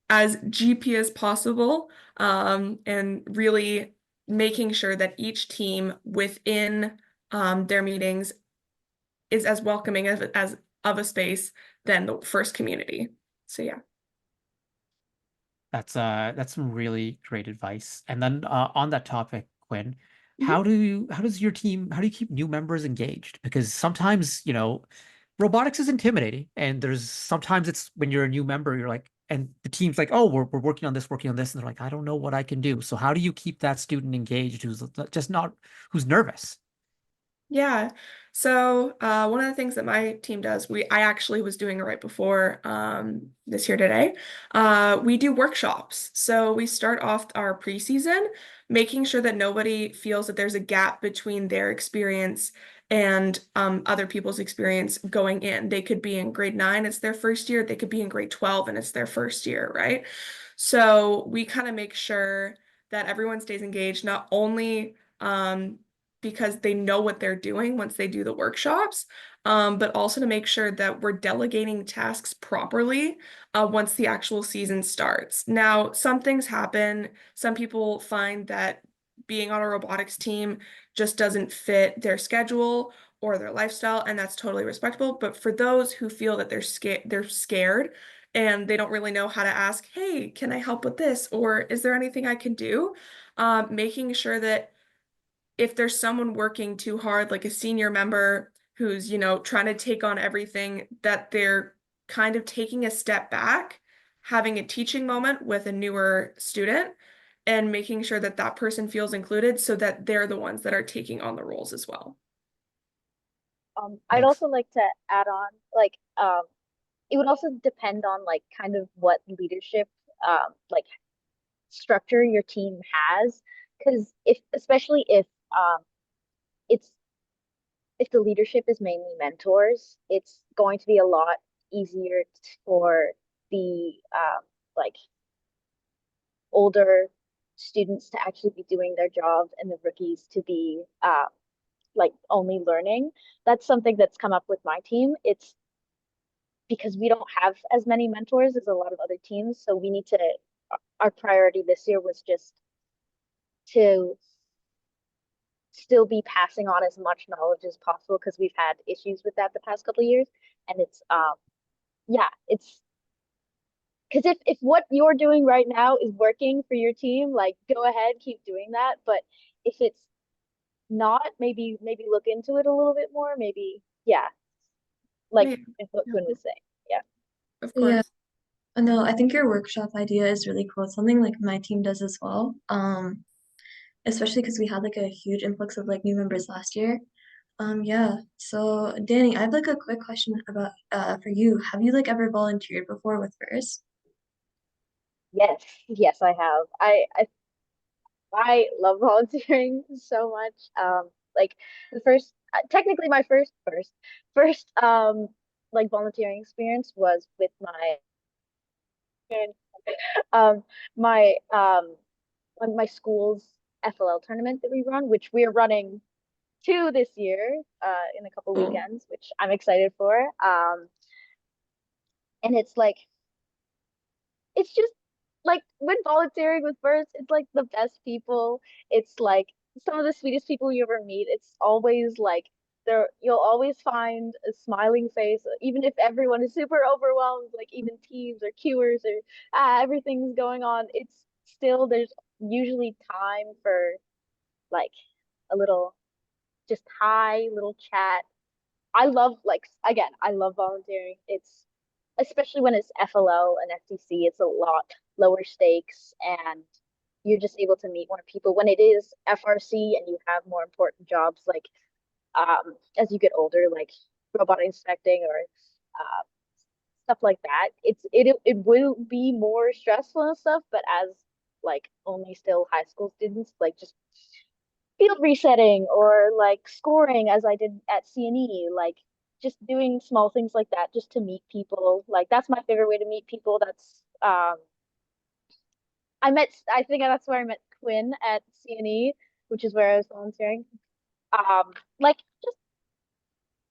M: as GP as possible, and really making sure that each team within their meetings is as welcoming as of a space than the first community. So yeah.
A: That's some really great advice. And then on that topic, Quinn,
M: Mhm.
A: how does your team, how do you keep new members engaged? Because sometimes, you know, robotics is intimidating, and there's sometimes it's when you're a new member, you're like, and the team's like, oh, we're working on this, and they're like, I don't know what I can do. So how do you keep that student engaged who's just not who's nervous?
M: Yeah. So one of the things that my team does, I actually was doing it right before this here today. We do workshops. So we start off our preseason, making sure that nobody feels that there's a gap between their experience and other people's experience going in. They could be in grade 9, it's their first year. They could be in grade 12 and it's their first year, right? So we kind of make sure that everyone stays engaged, not only because they know what they're doing once they do the workshops, but also to make sure that we're delegating tasks properly once the actual season starts. Now, some things happen. Some people find that being on a robotics team just doesn't fit their schedule or their lifestyle, and that's totally respectable. But for those who feel that they're scared and they don't really know how to ask, hey, can I help with this? Or is there anything I can do? Making sure that if there's someone working too hard, like a senior member who's, trying to take on everything, that they're kind of taking a step back, having a teaching moment with a newer student, and making sure that that person feels included so that they're the ones that are taking on the roles as well.
O: I'd also like to add on, like, it would also depend on like kind of what leadership like structure your team has, because especially if it's if the leadership is mainly mentors, it's going to be a lot easier for the like older students to actually be doing their jobs and the rookies to be like only learning. That's something that's come up with my team. It's because we don't have as many mentors as a lot of other teams, so we need to, our priority this year was just to still be passing on as much knowledge as possible, because we've had issues with that the past couple of years. And it's it's because if what you're doing right now is working for your team, like, go ahead, keep doing that. But if it's not, maybe look into it a little bit more. Maybe, like what Quinn was saying. Yeah.
M: Of course.
B: Yeah. No, I think your workshop idea is really cool. It's something like my team does as well. Especially because we had like a huge influx of like new members last year. Yeah. So Danny, I have like a quick question about for you. Have you like ever volunteered before with FIRST?
O: Yes, I have. I love volunteering so much. Like the first, technically my first like volunteering experience was with my um, my my school's FLL tournament that we run, which we're running two this year, in a couple weekends, which I'm excited for. And it's like, it's just like when volunteering with birds, it's like the best people. It's like some of the sweetest people you ever meet. It's always like there, you'll always find a smiling face, even if everyone is super overwhelmed, like even teams or queuers or everything's going on. It's still, there's usually time for like a little just hi, little chat. I love like again, I love volunteering. It's especially when it's FLO and FTC, it's a lot lower stakes and you're just able to meet more people. When it is FRC and you have more important jobs like as you get older, like robot inspecting or stuff like that, it will be more stressful and stuff, but as like only still high school students, like just field resetting or like scoring as I did at CNE, like just doing small things like that just to meet people. Like that's my favorite way to meet people. That's I think that's where I met Quinn at CNE, which is where I was volunteering. Like just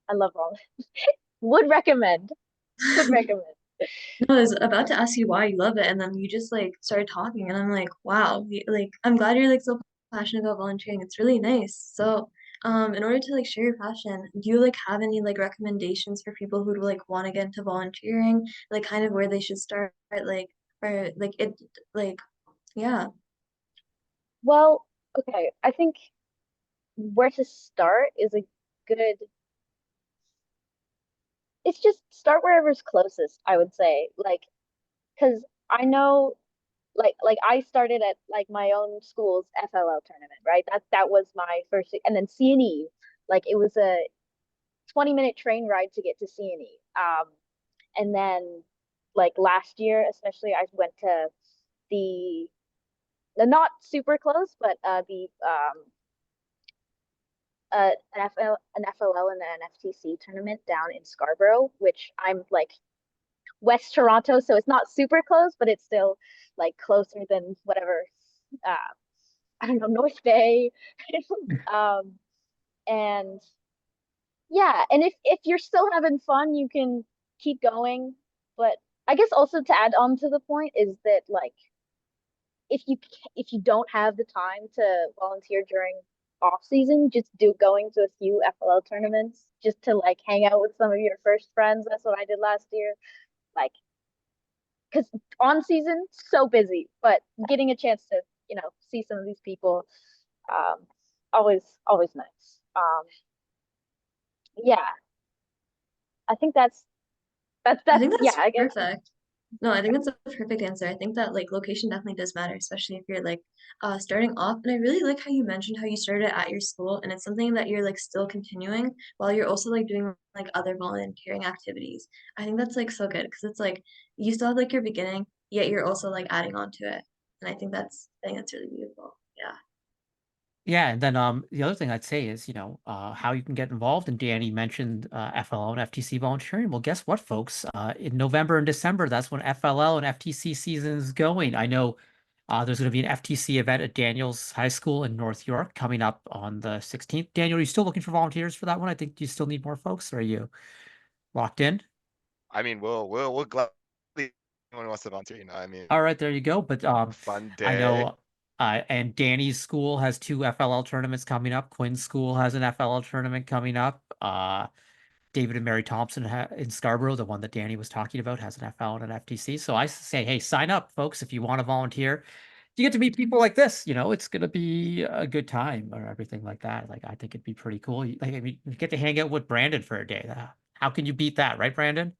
O: I love all. Would recommend. Would recommend.
B: No, I was about to ask you why you love it, and then you just like started talking, and I'm like, wow, like I'm glad you're like so passionate about volunteering. It's really nice. So, in order to like share your passion, do you like have any like recommendations for people who like want to get into volunteering, like kind of where they should start, like or like it, like yeah.
O: Well, okay, I think where to start is a good, it's just start wherever's closest, I would say. Like, because I know like I started at like my own school's FLL tournament, right? That was my first, and then CNE, like it was a 20-minute train ride to get to CNE. And then like last year, especially, I went to the not super close, but the an FLL and an FTC tournament down in Scarborough, which I'm like West Toronto, so it's not super close, but it's still like closer than whatever uh I don't know, North Bay. um and yeah, and if you're still having fun, you can keep going. But I guess also to add on to the point is that like if you don't have the time to volunteer during off season, just do going to a few FLL tournaments just to like hang out with some of your first friends. That's what I did last year. Like, because on season so busy, but getting a chance to see some of these people, um, always nice. Yeah, I think
B: I think
O: yeah,
B: that's
O: I guess.
B: perfect. No, I think that's a perfect answer. I think that like location definitely does matter, especially if you're like starting off. And I really like how you mentioned how you started at your school and it's something that you're like still continuing while you're also like doing like other volunteering activities. I think that's like so good because it's like you still have like your beginning, yet you're also like adding on to it. And I think that's really beautiful. Yeah.
A: Yeah, and then the other thing I'd say is, how you can get involved. And Danny mentioned FLL and FTC volunteering. Well, guess what, folks? In November and December, that's when FLL and FTC season is going. I know there's going to be an FTC event at Daniels High School in North York coming up on the 16th. Daniel, are you still looking for volunteers for that one? I think you still need more folks. Or are you locked in?
N: I mean, we'll gladly anyone wants to volunteer, I mean,
A: All right, there you go. But
N: fun
A: I
N: day.
A: know and Danny's school has 2 FLL tournaments coming up. Quinn's school has an FLL tournament coming up. David and Mary Thompson in Scarborough, the one that Danny was talking about, has an FL and an FTC. So I say, hey, sign up, folks, if you want to volunteer. You get to meet people like this, it's going to be a good time or everything like that. Like, I think it'd be pretty cool. Like, I mean, you get to hang out with Brandon for a day. How can you beat that, right, Brandon?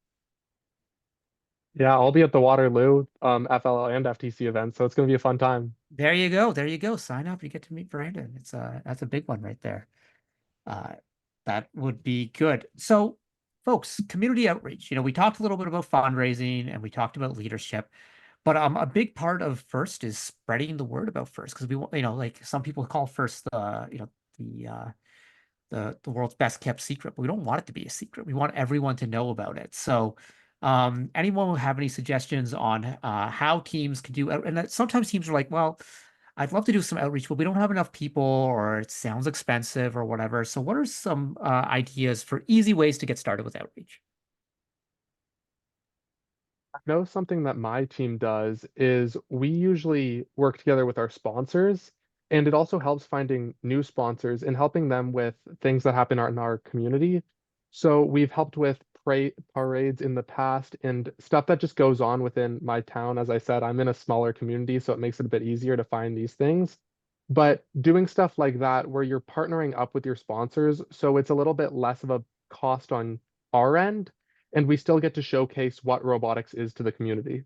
L: Yeah, I'll be at the Waterloo FLL and FTC event, so it's gonna be a fun time.
A: There you go. There you go. Sign up. You get to meet Brandon. That's a big one right there. That would be good. So, folks, community outreach. We talked a little bit about fundraising and we talked about leadership, but a big part of FIRST is spreading the word about FIRST because we want, like some people call FIRST the world's best kept secret, but we don't want it to be a secret. We want everyone to know about it. So Anyone will have any suggestions on how teams can do, and sometimes teams are like, well, I'd love to do some outreach, but we don't have enough people, or it sounds expensive, or whatever. So, what are some ideas for easy ways to get started with outreach?
L: I know something that my team does is we usually work together with our sponsors, and it also helps finding new sponsors and helping them with things that happen in our community. So we've helped with parades in the past and stuff that just goes on within my town. As I said, I'm in a smaller community, so it makes it a bit easier to find these things. But doing stuff like that where you're partnering up with your sponsors, so it's a little bit less of a cost on our end, and we still get to showcase what robotics is to the community.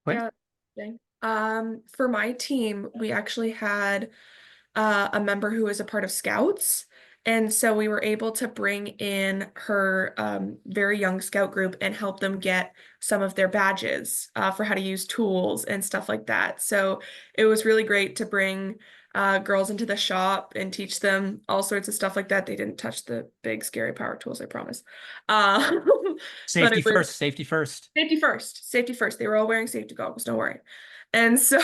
A: Quinn?
M: Yeah. For my team, we actually had a member who was a part of Scouts. And so we were able to bring in her very young scout group and help them get some of their badges for how to use tools and stuff like that. So it was really great to bring girls into the shop and teach them all sorts of stuff like that. They didn't touch the big scary power tools, I promise. But
A: Safety
M: it was-
A: first, safety first.
M: Safety first, safety first. They were all wearing safety goggles, don't worry. And so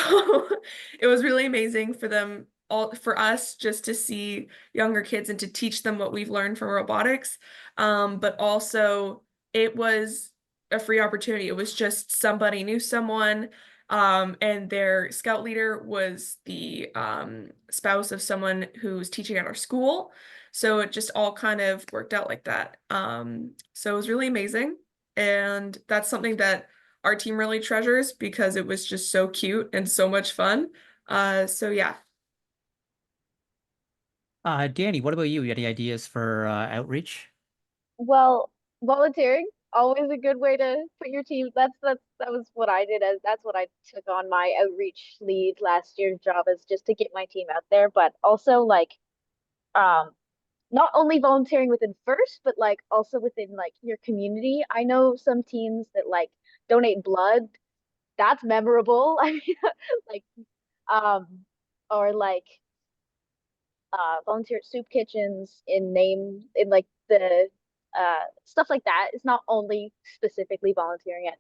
M: it was really amazing for them all, for us just to see younger kids and to teach them what we've learned from robotics. But also it was a free opportunity. It was just somebody knew someone, and their scout leader was the spouse of someone who was teaching at our school. So it just all kind of worked out like that. So it was really amazing. And that's something that our team really treasures because it was just so cute and so much fun. So yeah.
A: Danny, what about you? You got any ideas for outreach?
O: Well, volunteering, always a good way to put your team. That was what I did, as that's what I took on my outreach lead last year's job, is just to get my team out there, but also like not only volunteering within FIRST, but like also within like your community. I know some teams that like donate blood. That's memorable. I mean, like or like volunteer at soup kitchens in like the stuff like that. It's not only specifically volunteering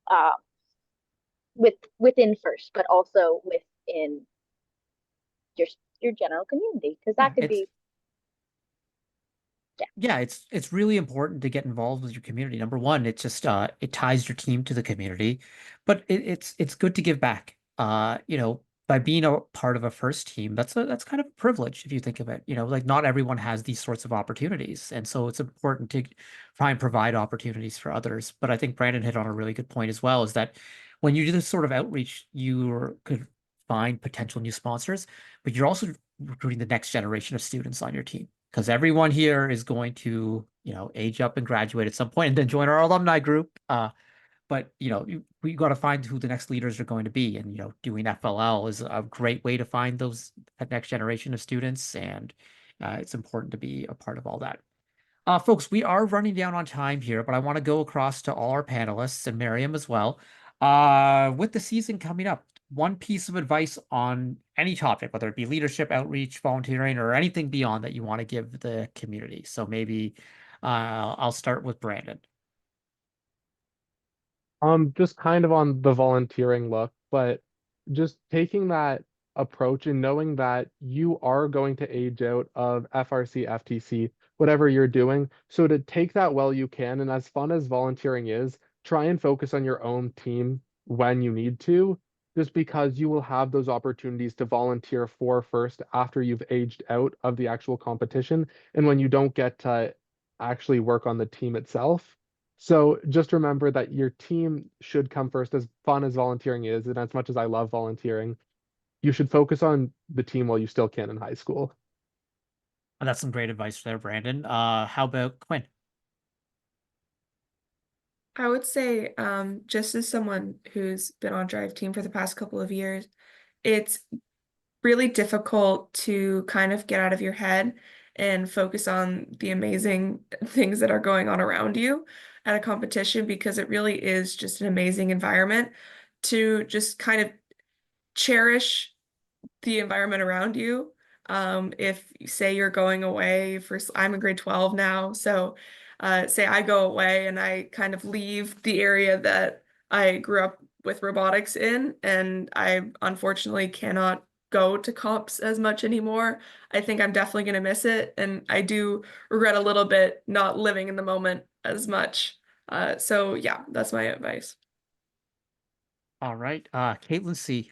O: at within FIRST, but also within your general community, because that could be
A: yeah, it's really important to get involved with your community. Number one, it just it ties your team to the community, but it's good to give back. You know, by being a part of a FIRST team, that's kind of a privilege if you think of it. You know, like not everyone has these sorts of opportunities, and so it's important to try and provide opportunities for others. But I think Brandon hit on a really good point as well, is that when you do this sort of outreach, you could find potential new sponsors, but you're also recruiting the next generation of students on your team, because everyone here is going to, you know, age up and graduate at some point and then join our alumni group. But you know, we got to find who the next leaders are going to be, and you know, doing FLL is a great way to find that next generation of students, and it's important to be a part of all that. Folks, we are running down on time here, but I want to go across to all our panelists and Miriam as well. With the season coming up, one piece of advice on any topic, whether it be leadership, outreach, volunteering, or anything beyond that you want to give the community. So maybe I'll start with Brandon.
L: Just kind of on the volunteering look, but just taking that approach and knowing that you are going to age out of FRC, FTC, whatever you're doing. So to take that while you can, and as fun as volunteering is, try and focus on your own team when you need to, just because you will have those opportunities to volunteer for FIRST after you've aged out of the actual competition, and when you don't get to actually work on the team itself. So just remember that your team should come first. As fun as volunteering is, and as much as I love volunteering, you should focus on the team while you still can in high school.
A: And that's some great advice there, Brandon. How about Quinn?
M: I would say, just as someone who's been on Drive Team for the past couple of years, it's really difficult to kind of get out of your head and focus on the amazing things that are going on around you at a competition, because it really is just an amazing environment to just kind of cherish the environment around you. If say you're going away for, I'm in grade 12 now, so say I go away and I kind of leave the area that I grew up with robotics in, and I unfortunately cannot go to comps as much anymore. I think I'm definitely going to miss it, and I do regret a little bit not living in the moment as much. So yeah, that's my advice.
A: All right, Caitlin C.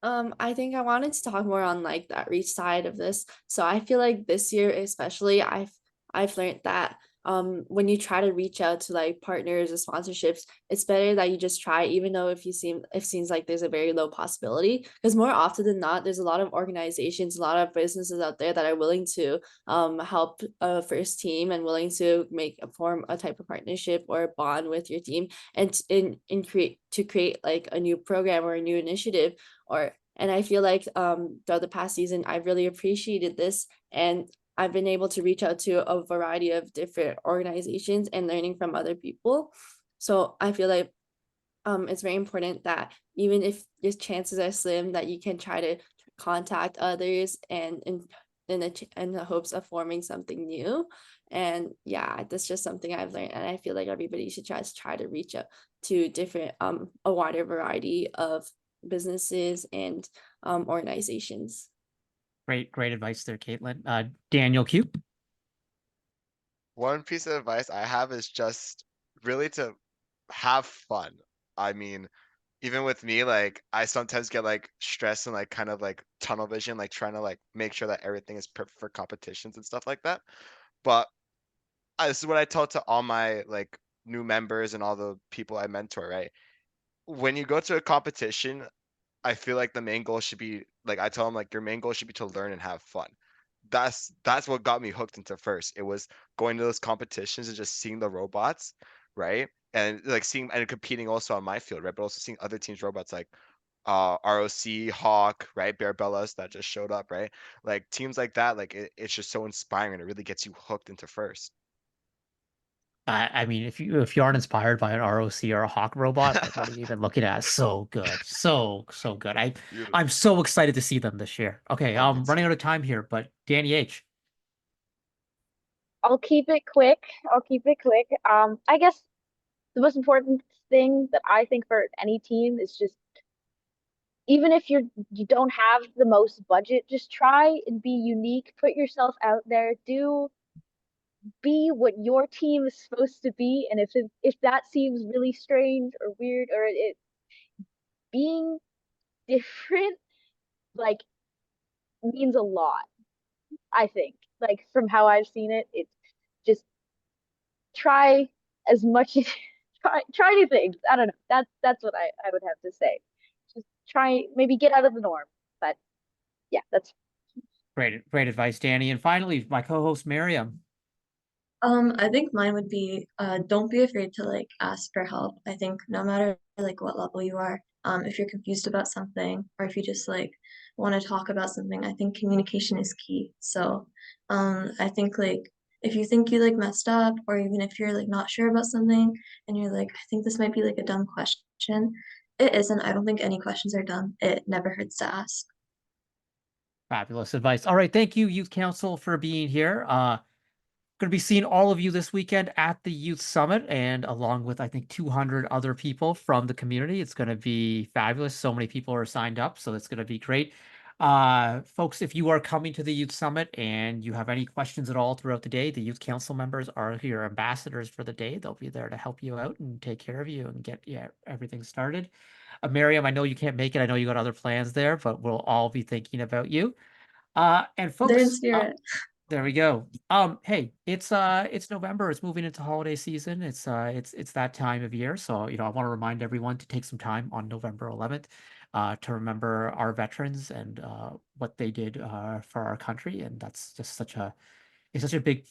P: I think I wanted to talk more on like the outreach side of this. So I feel like this year especially, I've learned that when you try to reach out to like partners or sponsorships, it's better that you just try, even though if it seems like there's a very low possibility. Because more often than not, there's a lot of organizations, a lot of businesses out there that are willing to help a first team and willing to form a type of partnership or a bond with your team and create like a new program or a new initiative. And I feel like throughout the past season, I've really appreciated this, and I've been able to reach out to a variety of different organizations and learning from other people. So I feel like it's very important that even if your chances are slim, that you can try to contact others and in the hopes of forming something new. And yeah, that's just something I've learned, and I feel like everybody should try to reach out to different a wider variety of businesses and organizations.
A: Great advice there, Caitlin. Daniel Q.
N: One piece of advice I have is just really to have fun. I mean, even with me, like I sometimes get like stressed and like kind of like tunnel vision, like trying to like make sure that everything is perfect for competitions and stuff like that. But this is what I tell to all my like new members and all the people I mentor, right? When you go to a competition, I feel like the main goal should be like I tell them like your main goal should be to learn and have fun. That's what got me hooked into first. It was going to those competitions and just seeing the robots, right? And like seeing and competing also on my field, right? But also seeing other teams' robots like ROC, Hawk, right? Bearbellas that just showed up, right? Like teams like that, like it's just so inspiring. It really gets you hooked into first.
A: I mean, if you aren't inspired by an ROC or a Hawk robot, like what are you even looking at? So good, so good. I'm so excited to see them this year. Okay,
N: Oh, me
A: I'm running
N: too.
A: out of time here, but Danny H.
O: I'll keep it quick. I guess the most important thing that I think for any team is just even if you don't have the most budget, just try and be unique. Put yourself out there. Be what your team is supposed to be. And if that seems really strange or weird or it being different, like means a lot. I think like from how I've seen it, it's just try as much try new things. I don't know. That's what I would have to say. Just try maybe get out of the norm. But yeah, that's
A: Great advice, Danny. And finally, my co-host Miriam.
B: I think mine would be don't be afraid to like ask for help. I think no matter like what level you are, if you're confused about something or if you just like want to talk about something, I think communication is key. So I think like if you think you like messed up or even if you're like not sure about something and you're like, I think this might be like a dumb question, it isn't. I don't think any questions are dumb. It never hurts to ask.
A: Fabulous advice. All right, thank you, Youth Council, for being here. Going to be seeing all of you this weekend at the Youth Summit, and along with I think 200 other people from the community. It's going to be fabulous. So many people are signed up, so it's going to be great. Folks, if you are coming to the Youth Summit and you have any questions at all throughout the day, the Youth Council members are your ambassadors for the day. They'll be there to help you out and take care of you and get everything started. Miriam, I know you can't make it. I know you got other plans there, but we'll all be thinking about you. And
B: They're in
A: folks,
B: spirit.
A: there we go. Hey, it's November. It's moving into holiday season. It's that time of year. So, I want to remind everyone to take some time on November 11th to remember our veterans and what they did for our country. And that's just such a big,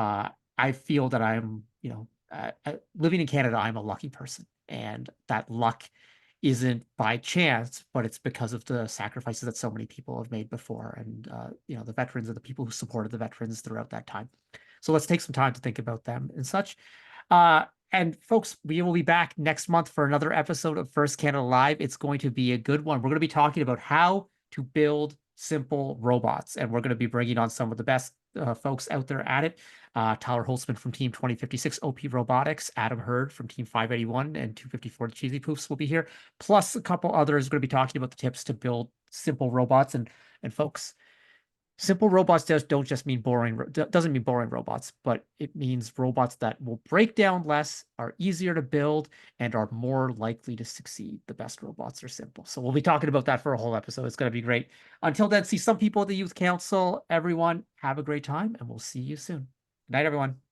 A: I feel that I'm, living in Canada, I'm a lucky person, and that luck isn't by chance, but it's because of the sacrifices that so many people have made before, and the veterans and the people who supported the veterans throughout that time. So let's take some time to think about them and such. And folks, we will be back next month for another episode of First Canada Live. It's going to be a good one. We're going to be talking about how to build simple robots. And we're going to be bringing on some of the best folks out there at it. Tyler Holtzman from Team 2056 OP Robotics, Adam Hurd from Team 581 and 254 Cheesy Poofs will be here. Plus a couple others going to be talking about the tips to build simple robots. And folks, simple robots don't just mean doesn't mean boring robots, but it means robots that will break down less, are easier to build, and are more likely to succeed. The best robots are simple. So we'll be talking about that for a whole episode. It's going to be great. Until then, see some people at the Youth Council. Everyone, have a great time, and we'll see you soon. Good night, everyone.